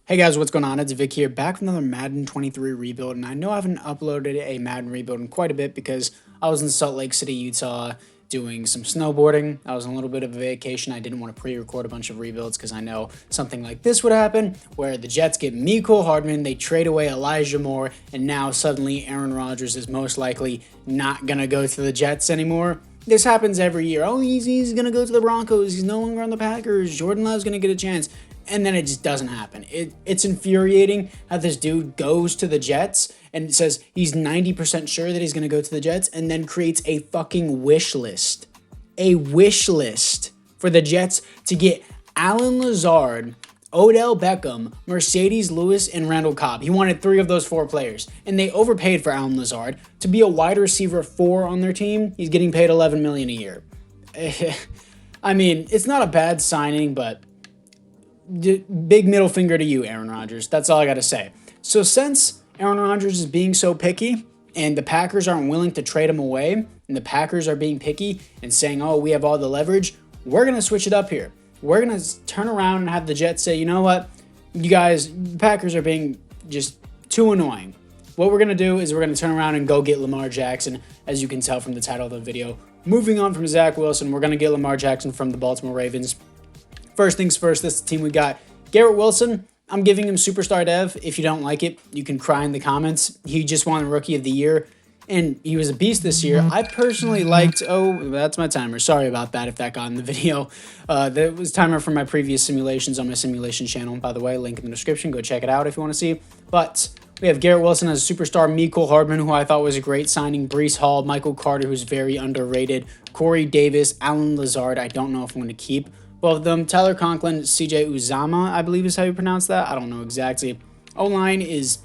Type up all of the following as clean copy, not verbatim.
Hey guys, what's going on? It's Vic here, back with another Madden 23 rebuild, and I know I haven't uploaded a Madden rebuild in quite a bit because I was in Salt Lake City, Utah, doing some snowboarding. I was on a little bit of a vacation. I didn't want to pre-record a bunch of rebuilds because I know something like this would happen, where the Jets get Mecole Hardman, they trade away Elijah Moore, and now suddenly Aaron Rodgers is most likely not going to go to the Jets anymore. This happens every year. Oh, he's going to go to the Broncos. He's no longer on the Packers. Jordan Love's going to get a chance. And then it just doesn't happen. It's infuriating how this dude goes to the Jets and says he's 90% sure that he's going to go to the Jets and then creates a fucking wish list. A wish list for the Jets to get Allen Lazard, Odell Beckham, Mercedes Lewis, and Randall Cobb. He wanted 3 of those 4 players. And they overpaid for Allen Lazard. To be a wide receiver 4 on their team, he's getting paid $11 million a year. I mean, it's not a bad signing, but big middle finger to you, Aaron Rodgers. That's all I got to say. So since Aaron Rodgers is being so picky and the Packers aren't willing to trade him away and the Packers are being picky and saying, oh, we have all the leverage, we're going to switch it up here. We're going to turn around and have the Jets say, you know what, you guys, the Packers are being just too annoying. What we're going to do is we're going to turn around and go get Lamar Jackson, as you can tell from the title of the video. Moving on from Zach Wilson, we're going to get Lamar Jackson from the Baltimore Ravens. First things first, this is the team we got. Garrett Wilson, I'm giving him superstar dev. If you don't like it, you can cry in the comments. He just won Rookie of the Year, and he was a beast this year. I personally liked, oh, that's my timer. Sorry about that if that got in the video. That was timer from my previous simulations on my simulation channel. By the way, link in the description. Go check it out if you want to see. But we have Garrett Wilson as a superstar, Mecole Hardman, who I thought was a great signing, Breece Hall, Michael Carter, who's very underrated, Corey Davis, Allen Lazard. I don't know if I'm going to keep both of them. Tyler Conklin, CJ Uzama, I believe is how you pronounce that. I don't know exactly. O-line is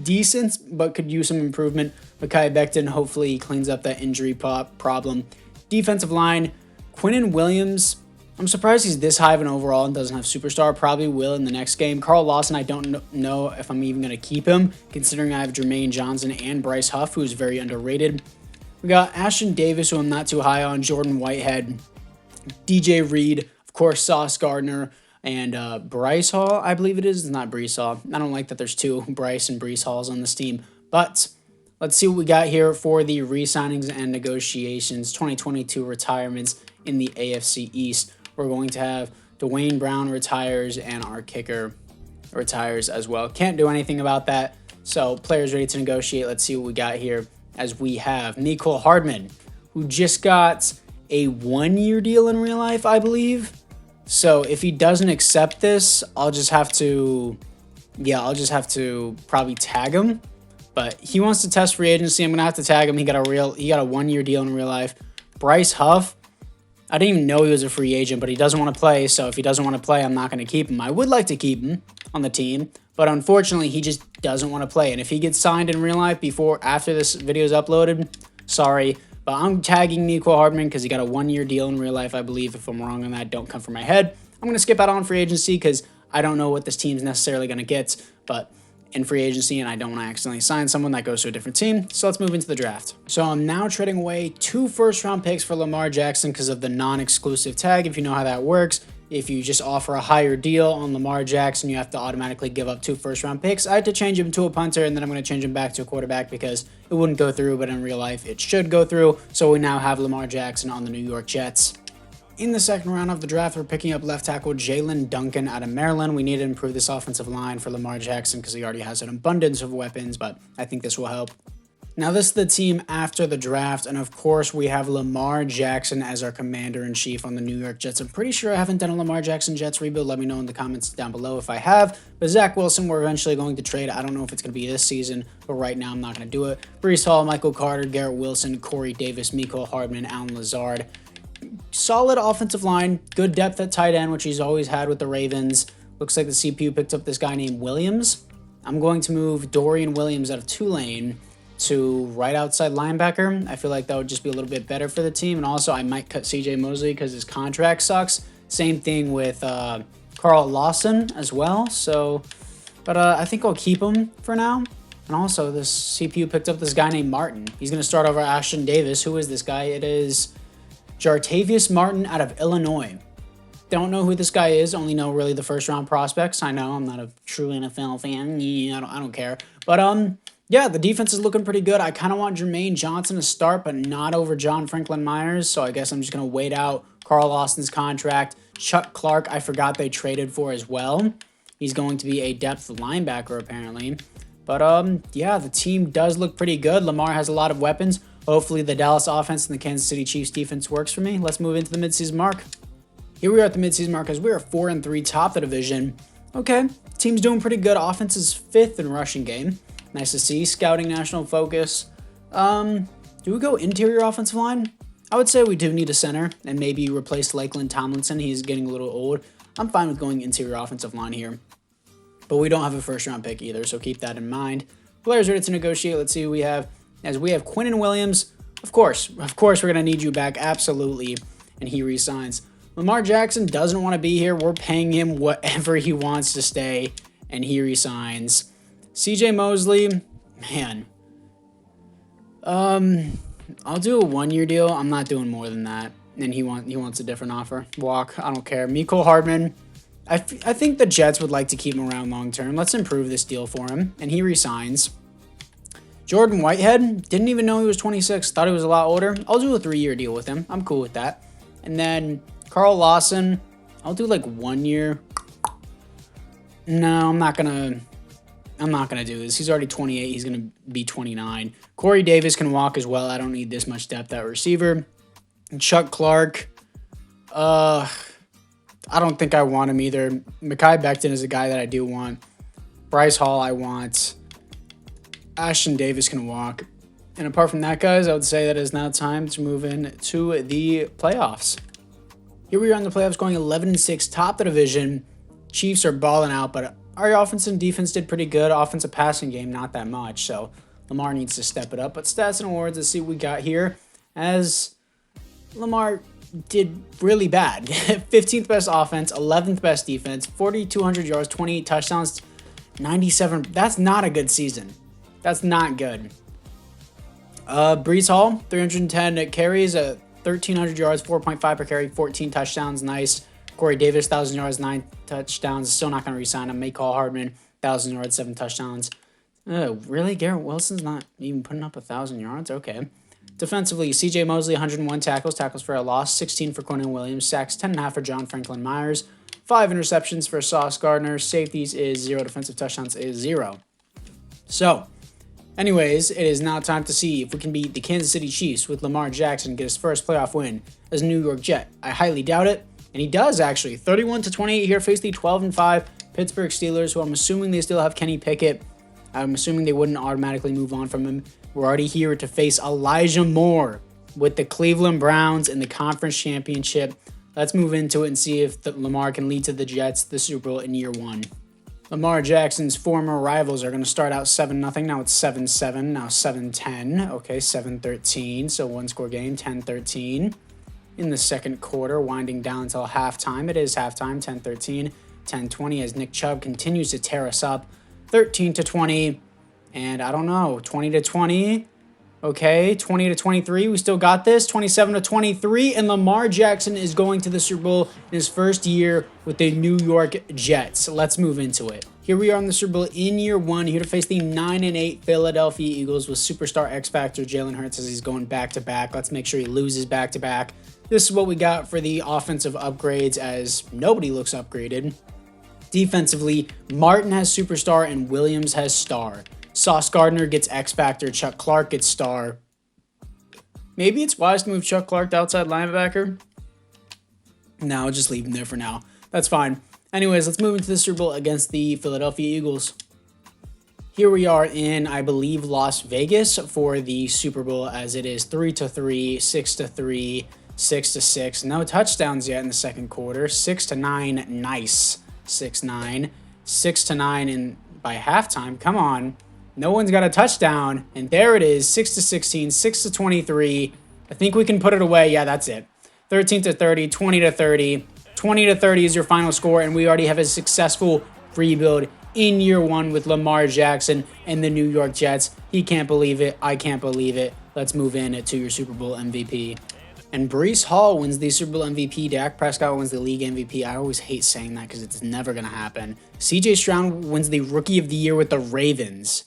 decent, but could use some improvement. Mekhi Becton, hopefully he cleans up that injury problem. Defensive line, Quinnen Williams. I'm surprised he's this high of an overall and doesn't have superstar. Probably will in the next game. Carl Lawson, I don't know if I'm even going to keep him, considering I have Jermaine Johnson and Bryce Huff, who's very underrated. We got Ashton Davis, who I'm not too high on, Jordan Whitehead, DJ Reed, of course, Sauce Gardner, and Bryce Hall, I believe it is. It's not Breece Hall. I don't like that there's 2 Bryce and Breece Halls on this team. But let's see what we got here for the re-signings and negotiations. 2022 retirements in the AFC East. We're going to have Dwayne Brown retires and our kicker retires as well. Can't do anything about that. So players ready to negotiate. Let's see what we got here, as we have Mecole Hardman, who just got a 1-year deal in real life, I believe. So if he doesn't accept this, I'll just have to probably tag him. But he wants to test free agency. I'm gonna have to tag him. He got a 1-year deal in real life. Bryce Huff, I didn't even know he was a free agent, but he doesn't want to play. So if he doesn't want to play, I'm not going to keep him. I would like to keep him on the team, but unfortunately, he just doesn't want to play. And if he gets signed in real life after this video is uploaded, sorry. But I'm tagging Mecole Hardman because he got a 1-year deal in real life, I believe. If I'm wrong on that, don't come from my head. I'm going to skip out on free agency because I don't know what this team's necessarily going to get, but in free agency, and I don't want to accidentally sign someone that goes to a different team. So let's move into the draft. So I'm now trading away 2 first-round picks for Lamar Jackson because of the non-exclusive tag, if you know how that works. If you just offer a higher deal on Lamar Jackson, you have to automatically give up 2 first-round picks. I had to change him to a punter, and then I'm going to change him back to a quarterback because it wouldn't go through, but in real life, it should go through. So we now have Lamar Jackson on the New York Jets. In the second round of the draft, we're picking up left tackle Jalen Duncan out of Maryland. We need to improve this offensive line for Lamar Jackson because he already has an abundance of weapons, but I think this will help. Now, this is the team after the draft, and of course, we have Lamar Jackson as our commander-in-chief on the New York Jets. I'm pretty sure I haven't done a Lamar Jackson Jets rebuild. Let me know in the comments down below if I have. But Zach Wilson, we're eventually going to trade. I don't know if it's going to be this season, but right now I'm not going to do it. Breece Hall, Michael Carter, Garrett Wilson, Corey Davis, Mecole Hardman, Allen Lazard. Solid offensive line, good depth at tight end, which he's always had with the Ravens. Looks like the CPU picked up this guy named Williams. I'm going to move Dorian Williams out of Tulane to right outside linebacker. I feel like that would just be a little bit better for the team. And also, I might cut CJ Mosley because his contract sucks. Same thing with Carl Lawson as well. But I think I'll keep him for now. And also, this CPU picked up this guy named Martin. He's going to start over Ashton Davis. Who is this guy? It is Jartavius Martin out of Illinois. Don't know who this guy is. Only know really the first round prospects. I know I'm not a true NFL fan. Yeah, I don't care. But yeah, the defense is looking pretty good. I kind of want Jermaine Johnson to start, but not over John Franklin Myers. So I guess I'm just gonna wait out Carl Austin's contract. Chuck Clark, I forgot they traded for as well. He's going to be a depth linebacker apparently. But yeah, the team does look pretty good. Lamar has a lot of weapons. Hopefully the Dallas offense and the Kansas City Chiefs defense works for me. Let's move into the midseason mark. Here we are at the midseason mark as we are 4-3 top the division. Okay, team's doing pretty good. Offense is 5th in rushing game. Nice to see. Scouting national focus. Do we go interior offensive line? I would say we do need a center and maybe replace Lakeland Tomlinson. He's getting a little old. I'm fine with going interior offensive line here. But we don't have a first round pick either, so keep that in mind. Players ready to negotiate. Let's see who we have. As we have Quinnen Williams. Of course, we're going to need you back. Absolutely. And he resigns. Lamar Jackson doesn't want to be here. We're paying him whatever he wants to stay. And he resigns. CJ Mosley. Man. I'll do a 1-year deal. I'm not doing more than that. And he wants a different offer. Walk. I don't care. Mecole Hardman. I think the Jets would like to keep him around long term. Let's improve this deal for him. And he resigns. Jordan Whitehead. Didn't even know he was 26. Thought he was a lot older. I'll do a 3-year deal with him. I'm cool with that. And then Carl Lawson. I'll do like 1 year. No, I'm not gonna do this. He's already 28. He's gonna be 29. Corey Davis can walk as well. I don't need this much depth at receiver. And Chuck Clark. I don't think I want him either. Mekhi Becton is a guy that I do want. Bryce Hall I want. Ashton Davis can walk. And apart from that, guys, I would say that it is now time to move in to the playoffs. Here we are in the playoffs going 11-6, top the division. Chiefs are balling out, but our offense and defense did pretty good. Offensive passing game, not that much. So Lamar needs to step it up. But stats and awards, let's see what we got here. As Lamar did really bad. 15th best offense, 11th best defense, 4,200 yards, 28 touchdowns, 97. That's not a good season. That's not good. Breece Hall, 310 carries, 1,300 yards, 4.5 per carry, 14 touchdowns. Nice. Corey Davis, 1,000 yards, 9 touchdowns. Still not going to re-sign him. Mecole Hardman, 1,000 yards, 7 touchdowns. Really? Garrett Wilson's not even putting up 1,000 yards? Okay. Defensively, CJ Mosley, 101 tackles for a loss, 16 for Quinnen Williams, sacks 10.5 for John Franklin Myers, 5 interceptions for Sauce Gardner, safeties is 0, defensive touchdowns is 0. So, anyways, it is now time to see if we can beat the Kansas City Chiefs with Lamar Jackson get his first playoff win as a New York Jet. I highly doubt it, and he does actually. 31-28 here, face the 12-5 Pittsburgh Steelers, who I'm assuming they still have Kenny Pickett. I'm assuming they wouldn't automatically move on from him. We're already here to face Elijah Moore with the Cleveland Browns in the conference championship. Let's move into it and see if Lamar can lead to the Jets the Super Bowl in year 1. Lamar Jackson's former rivals are going to start out 7-0. Now it's 7-7. Now 7-10. Okay, 7-13. So one-score game, 10-13. In the second quarter, winding down until halftime. It is halftime, 10-13. 10-20 as Nick Chubb continues to tear us up. 13-20. And I don't know, 20-20. Okay, 20-23. We still got this. 27-23. And Lamar Jackson is going to the Super Bowl in his first year with the New York Jets. Let's move into it. Here we are in the Super Bowl in year 1, here to face the 9-8 Philadelphia Eagles with superstar X Factor Jalen Hurts as he's going back-to-back. Let's make sure he loses back-to-back. This is what we got for the offensive upgrades as nobody looks upgraded. Defensively, Martin has superstar and Williams has star. Sauce Gardner gets X Factor. Chuck Clark gets star. Maybe it's wise to move Chuck Clark to outside linebacker. No, I'll just leave him there for now. That's fine. Anyways, let's move into the Super Bowl against the Philadelphia Eagles. Here we are in, I believe, Las Vegas for the Super Bowl as it is 3-3, 6-3, 6-6. No touchdowns yet in the second quarter. 6-9, nice. 6-9. 6-9 and by halftime. Come on. No one's got a touchdown, and there it is, 6-16, 6-23. I think we can put it away. Yeah, that's it. 13-30, 20-30. 20-30 is your final score, and we already have a successful rebuild in year 1 with Lamar Jackson and the New York Jets. He can't believe it. I can't believe it. Let's move in to your Super Bowl MVP. And Breece Hall wins the Super Bowl MVP. Dak Prescott wins the league MVP. I always hate saying that because it's never going to happen. CJ Stroud wins the Rookie of the Year with the Ravens.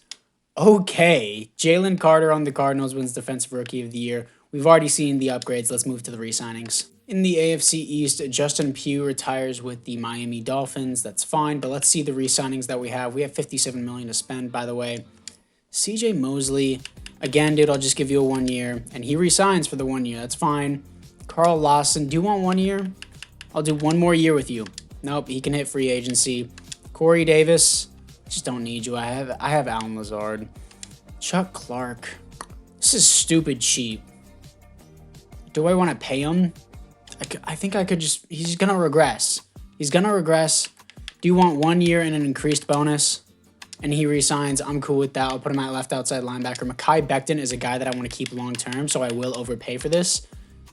Okay. Jalen Carter on the Cardinals wins Defensive Rookie of the Year. We've already seen the upgrades. Let's move to the re-signings. In the AFC East, Justin Pugh retires with the Miami Dolphins. That's fine, but let's see the re-signings that we have. We have $57 million to spend, by the way. CJ Mosley, again, dude, I'll just give you a 1 year, and he re-signs for the 1 year. That's fine. Carl Lawson, do you want 1 year? I'll do 1 more year with you. Nope, he can hit free agency. Corey Davis, just don't need you. I have Alan Lazard. Chuck Clark, this is stupid cheap. Do I want to pay him? I think I could just, he's going to regress. He's going to regress. Do you want 1 year and an increased bonus? And he resigns. I'm cool with that. I'll put him at left outside linebacker. Mekhi Becton is a guy that I want to keep long term, so I will overpay for this.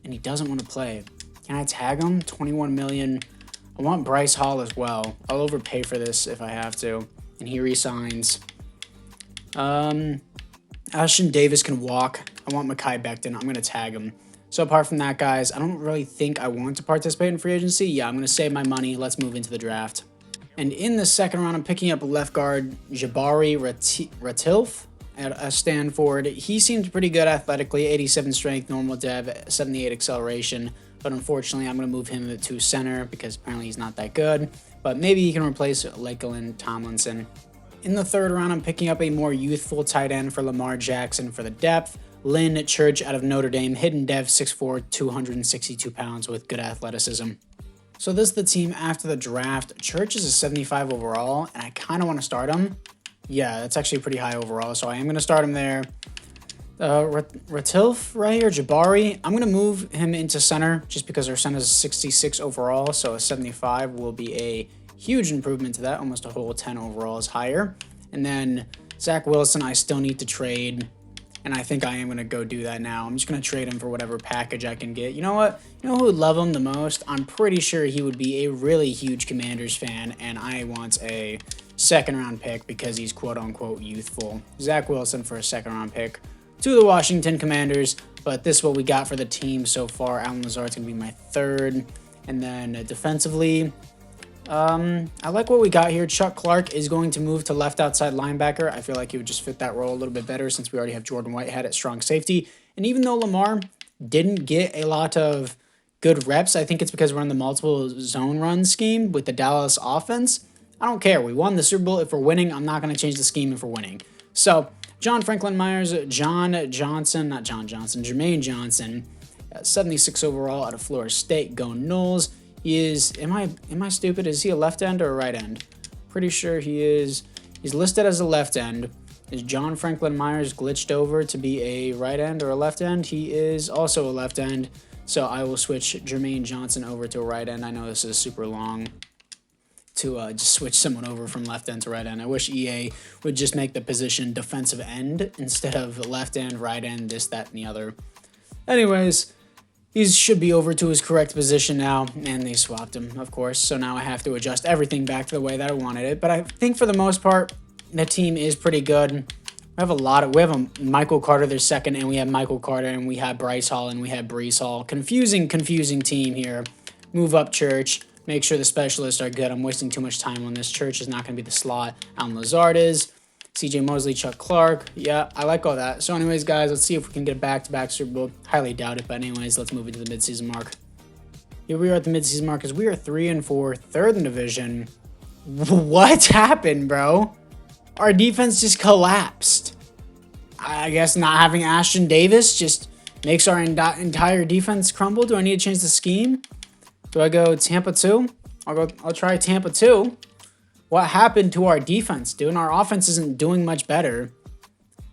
And he doesn't want to play. Can I tag him? 21 million. I want Bryce Hall as well. I'll overpay for this if I have to. And he resigns. Ashton Davis can walk. I want Mekhi Becton. I'm going to tag him. So apart from that, guys, I don't really think I want to participate in free agency. Yeah, I'm going to save my money. Let's move into the draft. And in the second round, I'm picking up left guard Jabari Ratilf at Stanford. He seemed pretty good athletically, 87 strength, normal dev, 78 acceleration. But unfortunately, I'm going to move him to center because apparently he's not that good. But maybe he can replace Lakeland Tomlinson. In the third round, I'm picking up a more youthful tight end for Lamar Jackson for the depth. Lynn Church out of Notre Dame, hidden dev, 6'4", 262 pounds with good athleticism. So this is the team after the draft. Church is a 75 overall, and I kind of want to start him. Yeah, that's actually pretty high overall, so I am going to start him there. Ratilf right here, Jabari. I'm going to move him into center just because our center is 66 overall, so a 75 will be a huge improvement to that. Almost a whole 10 overall is higher. And then Zach Wilson, I still need to trade. And I think I am going to go do that now. I'm just going to trade him for whatever package I can get. You know what? You know who would love him the most? I'm pretty sure he would be a really huge Commanders fan, and I want a second-round pick because he's quote-unquote youthful. Zach Wilson for a second-round pick to the Washington Commanders, but this is what we got for the team so far. Alan Lazard's going to be my third. And then defensively, I like what we got here. Chuck Clark is going to move to left outside linebacker. I feel like he would just fit that role a little bit better since we already have Jordan Whitehead at strong safety. And even though Lamar didn't get a lot of good reps, I think it's because we're in the multiple zone run scheme with the Dallas offense. I don't care. We won the Super Bowl. If we're winning, I'm not going to change the scheme if we're winning. So John Franklin Myers, Jermaine Johnson, 76 overall out of Florida State. Go Noles. He is, am I stupid? Is he a left end or a right end? Pretty sure he is. He's listed as a left end. Is John Franklin Myers glitched over to be a right end or a left end? He is also a left end. So I will switch Jermaine Johnson over to a right end. I know this is super long to just switch someone over from left end to right end. I wish EA would just make the position defensive end instead of left end, right end, this, that, and the other. Anyways, he should be over to his correct position now, and they swapped him, of course, so now I have to adjust everything back to the way that I wanted it, but I think for the most part, the team is pretty good. We have a Michael Carter, their second, and we have Michael Carter, and we have Bryce Hall, and we have Breece Hall. Confusing team here. Move up Church, make sure the specialists are good. I'm wasting too much time on this. Church is not going to be the slot. Alan Lazard is. CJ Mosley, Chuck Clark. Yeah, I like all that. So anyways, guys, let's see if we can get a back-to-back Super Bowl. Highly doubt it, but anyways, let's move into the midseason mark. Here we are at the midseason mark because we are 3-4, third in division. What happened, bro? Our defense just collapsed. I guess not having Ashton Davis just makes our entire defense crumble. Do I need to change the scheme? Do I go Tampa 2? I'll try Tampa 2. What happened to our defense, dude? Our offense isn't doing much better.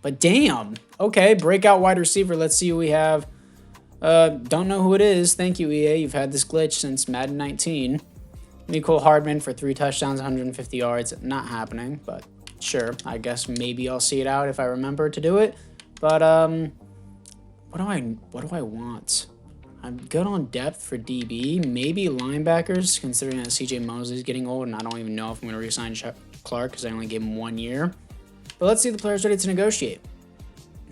But damn. Okay, breakout wide receiver. Let's see who we have. Don't know who it is. Thank you, EA. You've had this glitch since Madden 19. Mecole Hardman for 3 touchdowns, 150 yards. Not happening, but sure. I guess maybe I'll see it out if I remember to do it. But what do I want? I'm good on depth for DB. Maybe linebackers, considering that CJ Mosley's getting old, and I don't even know if I'm going to re-sign Clark because I only gave him 1 year. But let's see if the player's ready to negotiate.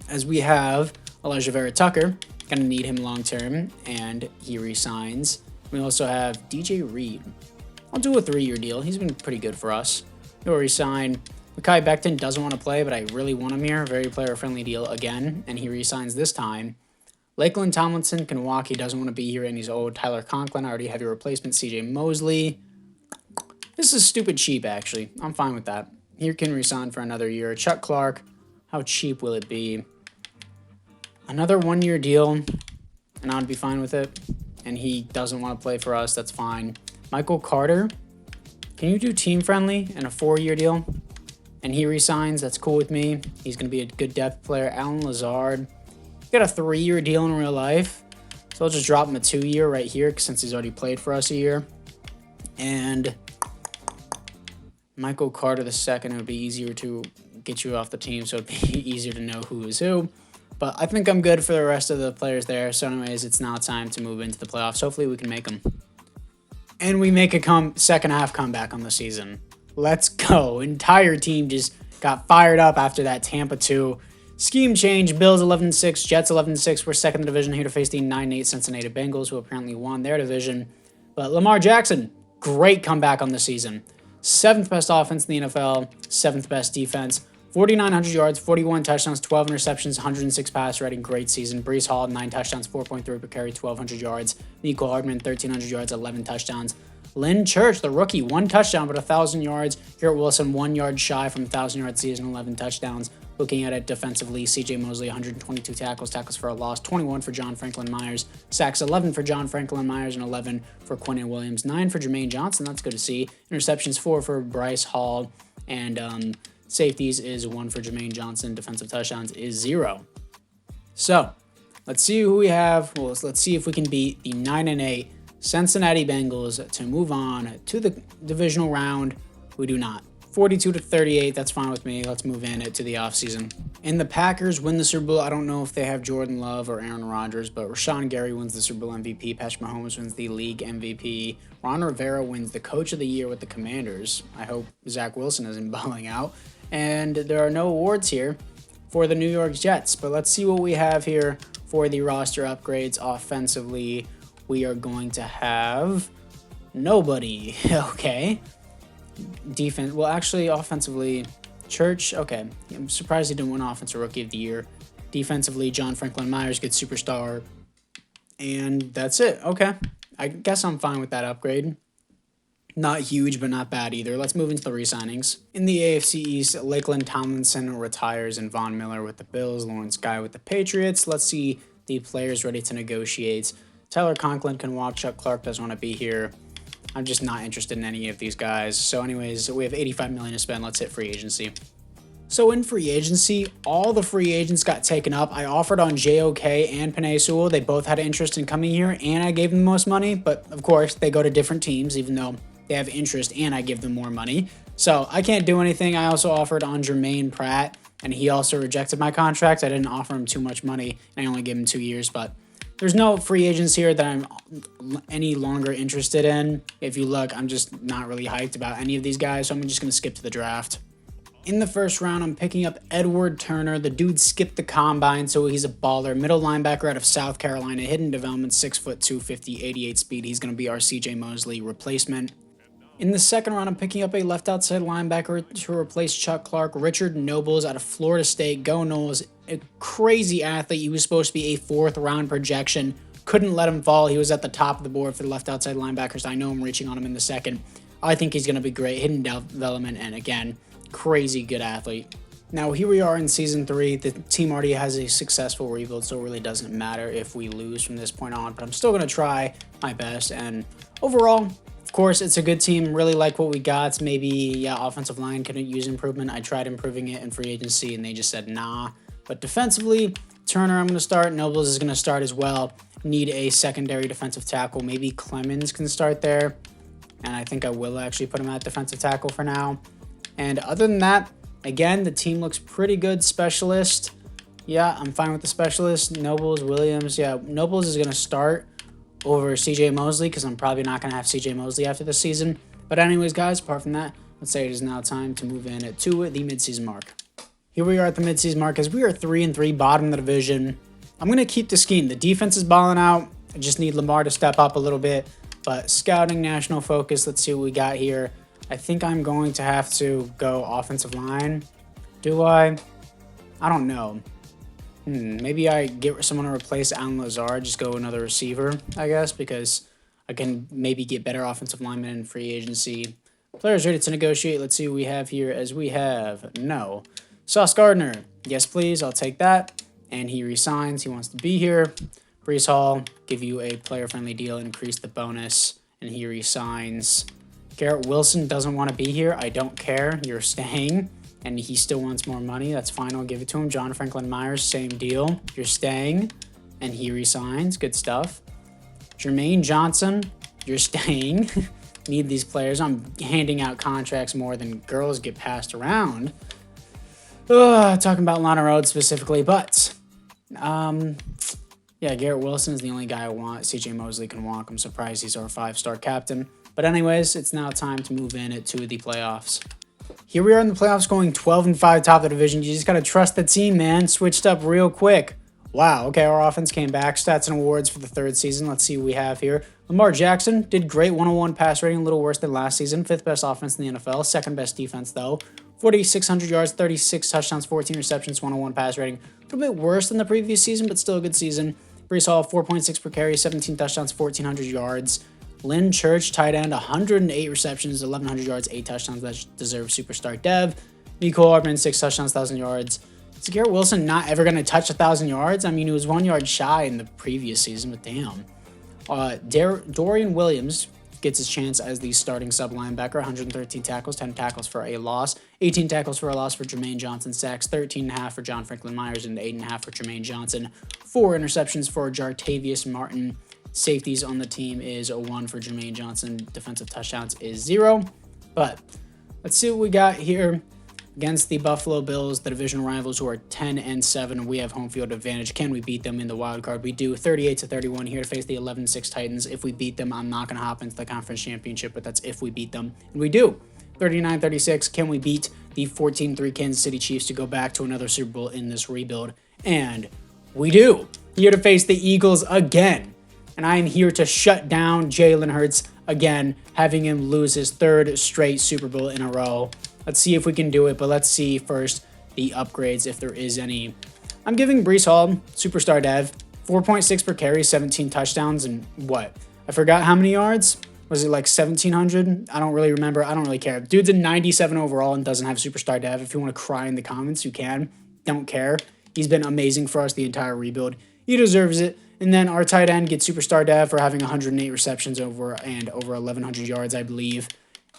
As we have Elijah Vera Tucker, Gonna need him long term, and he resigns. We also have DJ Reed. I'll do a 3-year deal. He's been pretty good for us. He'll resign. Mekhi Becton doesn't want to play, but I really want him here. Very player-friendly deal again, and he resigns this time. Lakeland Tomlinson can walk. He doesn't want to be here, and he's old. Tyler Conklin, I already have your replacement. CJ Mosley. This is stupid cheap, actually. I'm fine with that. He can resign for another year. Chuck Clark, how cheap will it be? Another 1-year deal, and I'd be fine with it. And he doesn't want to play for us. That's fine. Michael Carter, can you do team friendly and a 4-year deal? And he resigns. That's cool with me. He's going to be a good depth player. Alan Lazard, he got a 3-year deal in real life. So I'll just drop him a 2-year right here since he's already played for us a year. And Michael Carter II, it would be easier to get you off the team, so it'd be easier to know who is who. But I think I'm good for the rest of the players there. So anyways, it's now time to move into the playoffs. Hopefully we can make them. And we make a second half comeback on the season. Let's go. Entire team just got fired up after that Tampa 2 scheme change. Bills 11-6, Jets 11-6. We're second in the division here to face the 9-8 Cincinnati Bengals, who apparently won their division. But Lamar Jackson, great comeback on the season. 7th best offense in the NFL, 7th best defense. 4,900 yards, 41 touchdowns, 12 interceptions, 106 pass rating. Great season. Brees Hall, 9 touchdowns, 4.3 per carry, 1,200 yards. Nico Hardman, 1,300 yards, 11 touchdowns. Lynn Church, the rookie, 1 touchdown, but 1,000 yards. Garrett Wilson, 1 yard shy from 1,000-yard season, 11 touchdowns. Looking at it defensively, CJ Mosley, 122 tackles, tackles for a loss, 21 for John Franklin Myers, sacks 11 for John Franklin Myers, and 11 for Quinnen Williams, 9 for Jermaine Johnson. That's good to see. Interceptions, 4 for Bryce Hall, and safeties is 1 for Jermaine Johnson. Defensive touchdowns is 0. So let's see who we have. Well, let's see if we can beat the 9-8 Cincinnati Bengals to move on to the divisional round. We do not. 42-38, that's fine with me. Let's move in to the offseason. And the Packers win the Super Bowl. I don't know if they have Jordan Love or Aaron Rodgers, but Rashawn Gary wins the Super Bowl MVP. Patrick Mahomes wins the league MVP. Ron Rivera wins the Coach of the Year with the Commanders. I hope Zach Wilson isn't bowling out. And there are no awards here for the New York Jets, but let's see what we have here for the roster upgrades. Offensively, we are going to have nobody. Okay. Defense, well, actually, offensively, Church, okay. I'm surprised he didn't win Offensive Rookie of the Year. Defensively, John Franklin Myers, good superstar. And that's it. Okay. I guess I'm fine with that upgrade. Not huge, but not bad either. Let's move into the re-signings. In the AFC East, Lakeland Tomlinson retires and Von Miller with the Bills, Lawrence Guy with the Patriots. Let's see the players ready to negotiate. Tyler Conklin can walk. Chuck Clark doesn't want to be here. I'm just not interested in any of these guys. So anyways, we have $85 million to spend. Let's hit free agency. So in free agency, all the free agents got taken up. I offered on JOK and Penei Sewell. They both had interest in coming here, and I gave them the most money. But of course, they go to different teams, even though they have interest and I give them more money. So I can't do anything. I also offered on Jermaine Pratt, and he also rejected my contract. I didn't offer him too much money, and I only gave him 2 years. But there's no free agents here that I'm any longer interested in. If you look, I'm just not really hyped about any of these guys, so I'm just going to skip to the draft. In the first round, I'm picking up Edward Turner. The dude skipped the combine, so he's a baller. Middle linebacker out of South Carolina, hidden development, 6'2", 250, 88 speed. He's going to be our CJ Mosley replacement. In the second round, I'm picking up a left outside linebacker to replace Chuck Clark. Richard Nobles out of Florida State. Go Noles. A crazy athlete. He was supposed to be a 4th round projection. Couldn't let him fall. He was at the top of the board for the left outside linebackers. I know I'm reaching on him in the second. I think he's going to be great. Hidden development, and again, crazy good athlete. Now, here we are in Season 3. The team already has a successful rebuild, so it really doesn't matter if we lose from this point on. But I'm still going to try my best. And overall, of course, it's a good team. Really like what we got. Maybe, yeah, offensive line could use improvement. I tried improving it in free agency, and they just said nah. But defensively, Turner, I'm going to start. Nobles is going to start as well. Need a secondary defensive tackle. Maybe Clemens can start there. And I think I will actually put him at defensive tackle for now. And other than that, again, the team looks pretty good. Specialist, yeah, I'm fine with the specialist. Nobles, Williams, yeah, Nobles is going to start over CJ Mosley because I'm probably not going to have CJ Mosley after this season. But anyways, guys, apart from that, let's say it is now time to move in to the midseason mark. Here we are at the midseason mark as we are 3-3, bottom of the division. I'm going to keep the scheme. The defense is balling out. I just need Lamar to step up a little bit. But scouting, national focus, let's see what we got here. I think I'm going to have to go offensive line. Do I? I don't know. Maybe I get someone to replace Alan Lazard, just go another receiver, I guess, because I can maybe get better offensive linemen in free agency. Players ready to negotiate. Let's see what we have here, as we have no. Sauce Gardner, yes please, I'll take that. And he resigns, he wants to be here. Brees Hall, give you a player-friendly deal, increase the bonus, and he resigns. Garrett Wilson doesn't want to be here, I don't care, you're staying. And he still wants more money, that's fine, I'll give it to him. John Franklin Myers, same deal, you're staying. And he resigns, good stuff. Jermaine Johnson, you're staying. Need these players. I'm handing out contracts more than girls get passed around. Talking about Lana Rhodes specifically, but yeah, Garrett Wilson is the only guy I want. CJ Mosley can walk. I'm surprised he's our 5-star captain. But anyways, it's now time to move in to the playoffs. Here we are in the playoffs going 12-5 top of the division. You just got to trust the team, man. Switched up real quick. Wow, okay, our offense came back. Stats and awards for the 3rd season. Let's see what we have here. Lamar Jackson did great. 101 pass rating, a little worse than last season. 5th best offense in the NFL. 2nd best defense, though. 4,600 yards, 36 touchdowns, 14 receptions, 101 pass rating. A little bit worse than the previous season, but still a good season. Brees Hall, 4.6 per carry, 17 touchdowns, 1,400 yards. Lynn Church, tight end, 108 receptions, 1,100 yards, 8 touchdowns. That deserves superstar dev. Nicole Hardman, 6 touchdowns, 1,000 yards. Is Garrett Wilson not ever going to touch 1,000 yards? I mean, he was 1 yard shy in the previous season, but damn. Dorian Williams gets his chance as the starting sub linebacker. 113 tackles, 10 tackles for a loss, 18 tackles for a loss for Jermaine Johnson, sacks 13.5 for John Franklin Myers, and 8.5 for Jermaine Johnson. 4 interceptions for Jartavius Martin. Safeties on the team is 1 for Jermaine Johnson. Defensive touchdowns is 0. But let's see what we got here. Against the Buffalo Bills, the division rivals who are 10-7, we have home field advantage. Can we beat them in the wild card? We do. 38-31 here to face the 11-6 Titans. If we beat them, I'm not going to hop into the conference championship, but that's if we beat them. And we do. 39-36, can we beat the 14-3 Kansas City Chiefs to go back to another Super Bowl in this rebuild? And we do. Here to face the Eagles again. And I am here to shut down Jalen Hurts again, having him lose his 3rd straight Super Bowl in a row. Let's see if we can do it, but let's see first the upgrades, if there is any. I'm giving Brees Hall, superstar dev, 4.6 per carry, 17 touchdowns, and what? I forgot how many yards? Was it like 1,700? I don't really remember. I don't really care. Dude's a 97 overall and doesn't have superstar dev. If you want to cry in the comments, you can. Don't care. He's been amazing for us the entire rebuild. He deserves it. And then our tight end gets superstar dev for having 108 receptions over 1,100 yards, I believe.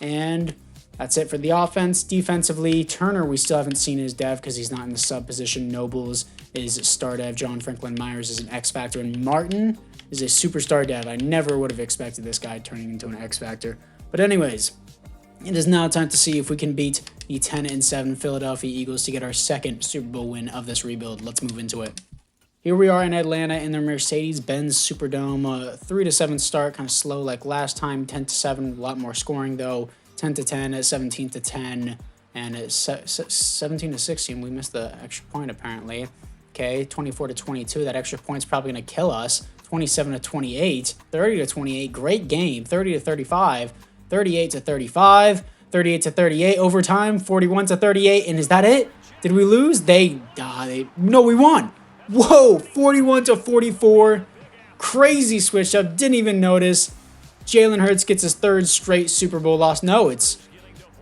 And that's it for the offense. Defensively, Turner, we still haven't seen his dev because he's not in the sub position. Nobles is star dev. John Franklin Myers is an X Factor. And Martin is a superstar dev. I never would have expected this guy turning into an X Factor. But anyways, it is now time to see if we can beat the 10-7 Philadelphia Eagles to get our 2nd Super Bowl win of this rebuild. Let's move into it. Here we are in Atlanta in the Mercedes-Benz Superdome. 3-7 start, kind of slow like last time. 10-7, a lot more scoring though. 10-10, 17-10, and 17-16. We missed the extra point apparently. Okay, 24-22. That extra point's probably gonna kill us. 27-28, 30-28. Great game. 30-35, 38-35, 38-38. Overtime. 41-38. And is that it? Did we lose? No, we won. Whoa, 41-44. Crazy switch up. Didn't even notice. Jalen Hurts gets his 3rd straight Super Bowl loss. No, it's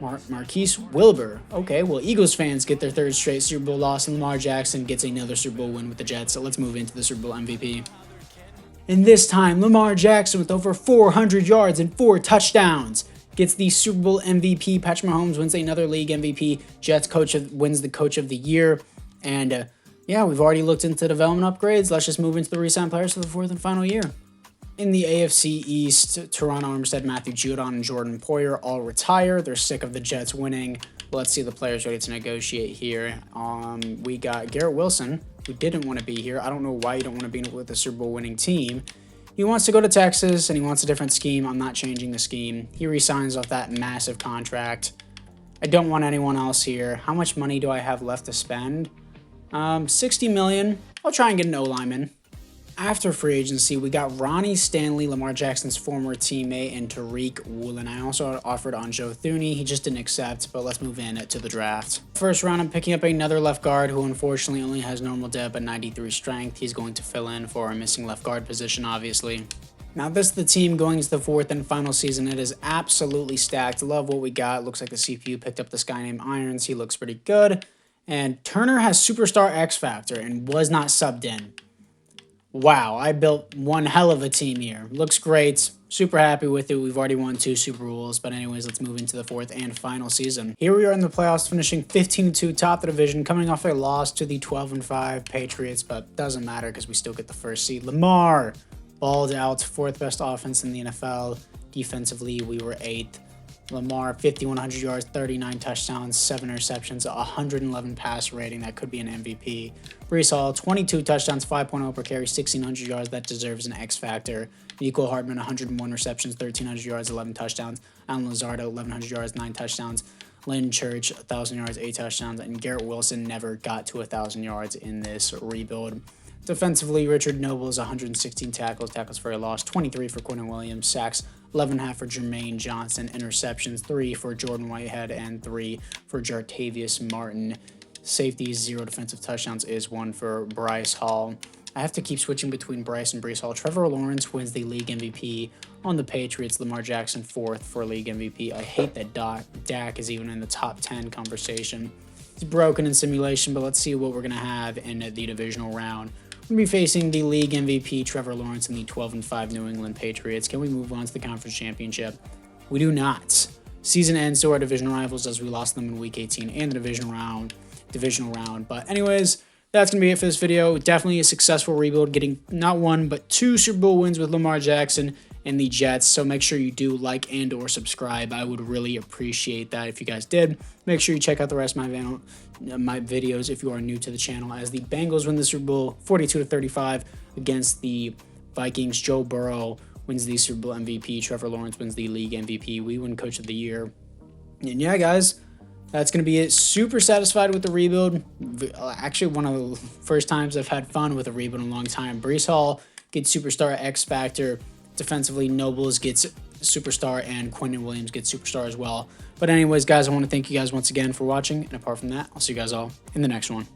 Marquise Wilbur. Okay, well, Eagles fans get their 3rd straight Super Bowl loss, and Lamar Jackson gets another Super Bowl win with the Jets. So let's move into the Super Bowl MVP. And this time, Lamar Jackson with over 400 yards and 4 touchdowns gets the Super Bowl MVP. Patrick Mahomes wins another league MVP. Jets wins the Coach of the Year. And yeah, we've already looked into development upgrades. Let's just move into the re-signed players for the 4th and final year. In the AFC East, Toronto Armstead, Matthew Judon, and Jordan Poyer all retire. They're sick of the Jets winning. Let's see the players ready to negotiate here. We got Garrett Wilson, who didn't want to be here. I don't know why you don't want to be with a Super Bowl winning team. He wants to go to Texas, and he wants a different scheme. I'm not changing the scheme. He resigns off that massive contract. I don't want anyone else here. How much money do I have left to spend? $60 million. I'll try and get an O-lineman. After free agency, we got Ronnie Stanley, Lamar Jackson's former teammate, and Tariq Woolen. I also offered on Joe Thuney. He just didn't accept, but let's move in to the draft. First round, I'm picking up another left guard who unfortunately only has normal depth but 93 strength. He's going to fill in for our missing left guard position, obviously. Now, this is the team going into the fourth and final season. It is absolutely stacked. Love what we got. Looks like the CPU picked up this guy named Irons. He looks pretty good. And Turner has Superstar X Factor and was not subbed in. Wow, I built one hell of a team here. Looks great. Super happy with it. We've already won 2 Super Bowls. But anyways, let's move into the fourth and final season. Here we are in the playoffs, finishing 15-2, top of the division, coming off a loss to the 12-5 Patriots. But doesn't matter because we still get the first seed. Lamar balled out, 4th best offense in the NFL. Defensively, we were 8th. Lamar, 5,100 yards, 39 touchdowns, 7 interceptions, 111 pass rating. That could be an MVP. Brees Hall, 22 touchdowns, 5.0 per carry, 1,600 yards. That deserves an X factor. Nico Hartman, 101 receptions, 1,300 yards, 11 touchdowns. Alan Lazardo, 1,100 yards, 9 touchdowns. Lynn Church, 1,000 yards, 8 touchdowns. And Garrett Wilson never got to 1,000 yards in this rebuild. Defensively, Richard Nobles, 116 tackles for a loss, 23 for Quentin Williams, sacks, 11.5 for Jermaine Johnson, interceptions, 3 for Jordan Whitehead, and 3 for Jartavius Martin. Safeties, 0 defensive touchdowns is 1 for Bryce Hall. I have to keep switching between Bryce and Brees Hall. Trevor Lawrence wins the league MVP on the Patriots. Lamar Jackson 4th for league MVP. I hate that Dak is even in the top 10 conversation. He's broken in simulation, but let's see what we're going to have in the divisional round. We'll be facing the league MVP, Trevor Lawrence, and the 12-5 New England Patriots. Can we move on to the conference championship? We do not. Season ends to our division rivals as we lost them in Week 18 and the divisional round. But anyways, that's going to be it for this video. Definitely a successful rebuild, getting not 1, but 2 Super Bowl wins with Lamar Jackson and the Jets. So make sure you do like and or subscribe. I would really appreciate that if you guys did. Make sure you check out the rest of my videos if you are new to the channel, as the Bengals win the Super Bowl 42-35 against the Vikings. Joe Burrow wins the Super Bowl MVP. Trevor Lawrence wins the league MVP. We win Coach of the Year. And yeah, guys, that's going to be it. Super satisfied with the rebuild. Actually, one of the first times I've had fun with a rebuild in a long time. Brees Hall gets Superstar X Factor. Defensively, Nobles gets Superstar, and Quentin Williams gets Superstar as well. But anyways, guys, I want to thank you guys once again for watching. And apart from that, I'll see you guys all in the next one.